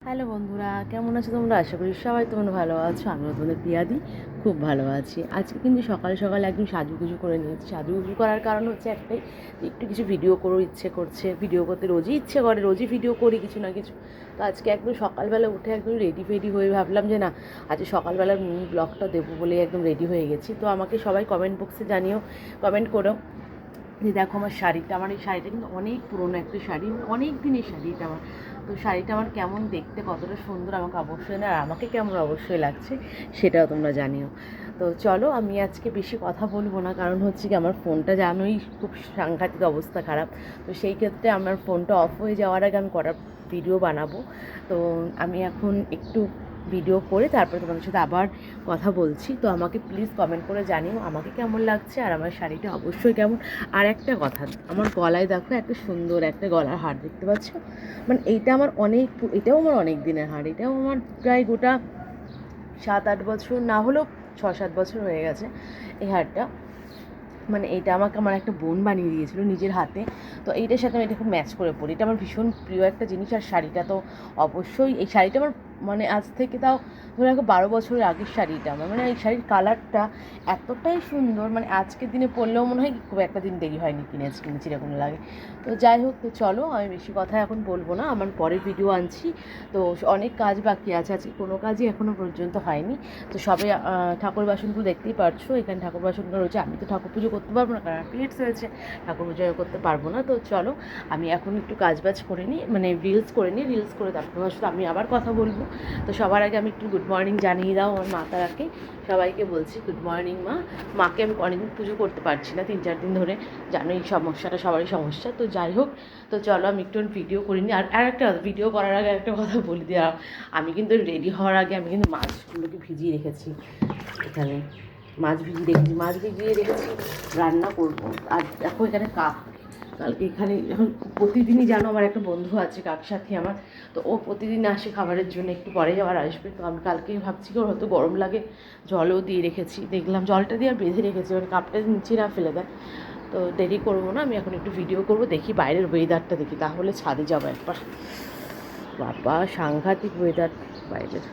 Hello বন্ধুরা, কেমন আছো তোমরা? আশা করি সবাই তোমরা ভালো আছো। আমিও তোমাদের পিয়াদি খুব ভালো আছি। আজকে কিন্তু সকাল সকাল একদম সাজুগুজু করে নিয়েছি। সাজুগুজু করার কারণ হচ্ছে একটাই, একটু কিছু ভিডিও করো ইচ্ছে করছে। ভিডিও করতে রোজই ইচ্ছে করে, রোজই ভিডিও করি কিছু না কিছু। তো আজকে একদম সকালবেলা উঠে একদম রেডি ফেডি হয়ে ভাবলাম যে না, আজকে সকালবেলা ব্লগটা দেবো বলে একদম রেডি হয়ে গেছি। তো আমাকে সবাই কমেন্ট বক্সে জানিও, কমেন্ট করো যে দেখো আমার শাড়িটা, আমার এই শাড়িটা কিন্তু অনেক পুরনো একটা শাড়ি, অনেক দিনের শাড়ি এটা আমার। তো শাড়িটা আমার কেমন দেখতে, কতটা সুন্দর আমাকে অবশ্যই না, আর আমাকে কেমন অবশ্যই লাগছে সেটাও তোমরা জানিও। তো চলো, আমি আজকে বেশি কথা বলবো না, কারণ হচ্ছে কি আমার ফোনটা জানোই খুব সাংঘাতিক অবস্থা খারাপ। তো সেই ক্ষেত্রে আমার ফোনটা অফ হয়ে যাওয়ার আগে আমি কটা ভিডিও বানাবো। তো আমি এখন একটু ভিডিও করে তারপরে তোমাদের সাথে আবার কথা বলছি। তো আমাকে প্লিজ কমেন্ট করে জানিও আমাকে কেমন লাগছে, আর আমার শাড়িটা অবশ্যই কেমন। আর একটা কথা, আমার গলায় দেখো একটা সুন্দর একটা গলার হার দেখতে পাচ্ছ, মানে এইটা আমার অনেক, এটাও আমার অনেক দিনের হার। এটাও আমার প্রায় গোটা 7-8 বছর, না হলেও 6-7 বছর হয়ে গেছে এই হারটা। মানে এইটা আমাকে আমার একটা বোন বানিয়ে দিয়েছিল নিজের হাতে। তো এইটার সাথে আমি এটা খুব ম্যাচ করে পড়ি। এটা আমার ভীষণ প্রিয় একটা জিনিস। আর শাড়িটা তো অবশ্যই, এই শাড়িটা আমার মানে আজ থেকে তাও ধরে রাখো 12 বছরের আগের শাড়িটা আমার। মানে এই শাড়ির কালারটা এতটাই সুন্দর, মানে আজকের দিনে পরলেও মনে হয় খুব একটা দিন দেরি হয়নি কিনেছি এরকম লাগে। তো যাই হোক, তো চলো আমি বেশি কথা এখন বলবো না, আমার পরের ভিডিও আনছি। তো অনেক কাজ বাকি আছে, আজকে কোনো কাজই এখনও পর্যন্ত হয়নি। তো সবে ঠাকুর বাসনগুলো দেখতেই পারছো, এখানে ঠাকুর বাসনগুলো রয়েছে। আমি তো ঠাকুর পুজো করতে পারবো না, কারণ পিরিয়ডস হয়েছে, ঠাকুর পুজো করতে পারবো না। তো চলো আমি এখন একটু কাজবাজ করে নিই, মানে রিলস করে নিই, রিলস করে তারপর তোমার সাথে আমি আবার কথা বলবো। তো সবার আগে আমি একটু গুড মর্নিং জানিয়ে দাও আমার মা তারাকে। সবাইকে বলছি গুড মর্নিং মা। মাকে আমি অনেকদিন পুজো করতে পারছি না, 3-4 দিন ধরে, জানো এই সমস্যাটা সবারই সমস্যা। তো যাই হোক, তো চলো আমি একটু ভিডিও করিনি। আর একটা ভিডিও করার আগে একটা কথা বলে দেওয়া, আমি কিন্তু রেডি হওয়ার আগে আমি কিন্তু মাছগুলোকে ভিজিয়ে রেখেছি। এখানে মাছ ভিজিয়ে রেখেছি, রান্না করব। আর দেখো এখানে কাক, কালকে এখানে এখন প্রতিদিনই জানো আমার একটা বন্ধু আছে কাক সাথী আমার। তো ও প্রতিদিন আসে খাবারের জন্য, একটু পরে আবার আসবে। তো আমি কালকে ভাবছি কি ওর হয়তো গরম লাগে, জলও দিয়ে রেখেছি, দেখলাম জলটা দিয়ে আর বেঁধে রেখেছি, মানে কাপটা নিচে না ফেলে দেয়। তো দেরি করবো না, আমি এখন একটু ভিডিও করব, দেখি বাইরের ওয়েদারটা দেখি, তাহলে ছাদে যাবো একবার। বাবা সাংঘাতিক ওয়েদার বাইরের,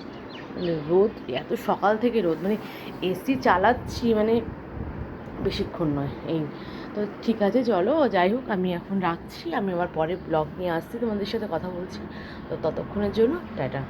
মানে রোদ, এত সকাল থেকে রোদ, মানে এসি চালাচ্ছি মানে বেশিক্ষণ নয় এই। তো ঠিক আছে চলো, যাই হোক আমি এখন রাখছি, আমি আবার পরে ব্লগ নিয়ে আসছি, তোমাদের সাথে কথা বলছি। তো ততক্ষণের জন্য টাটা।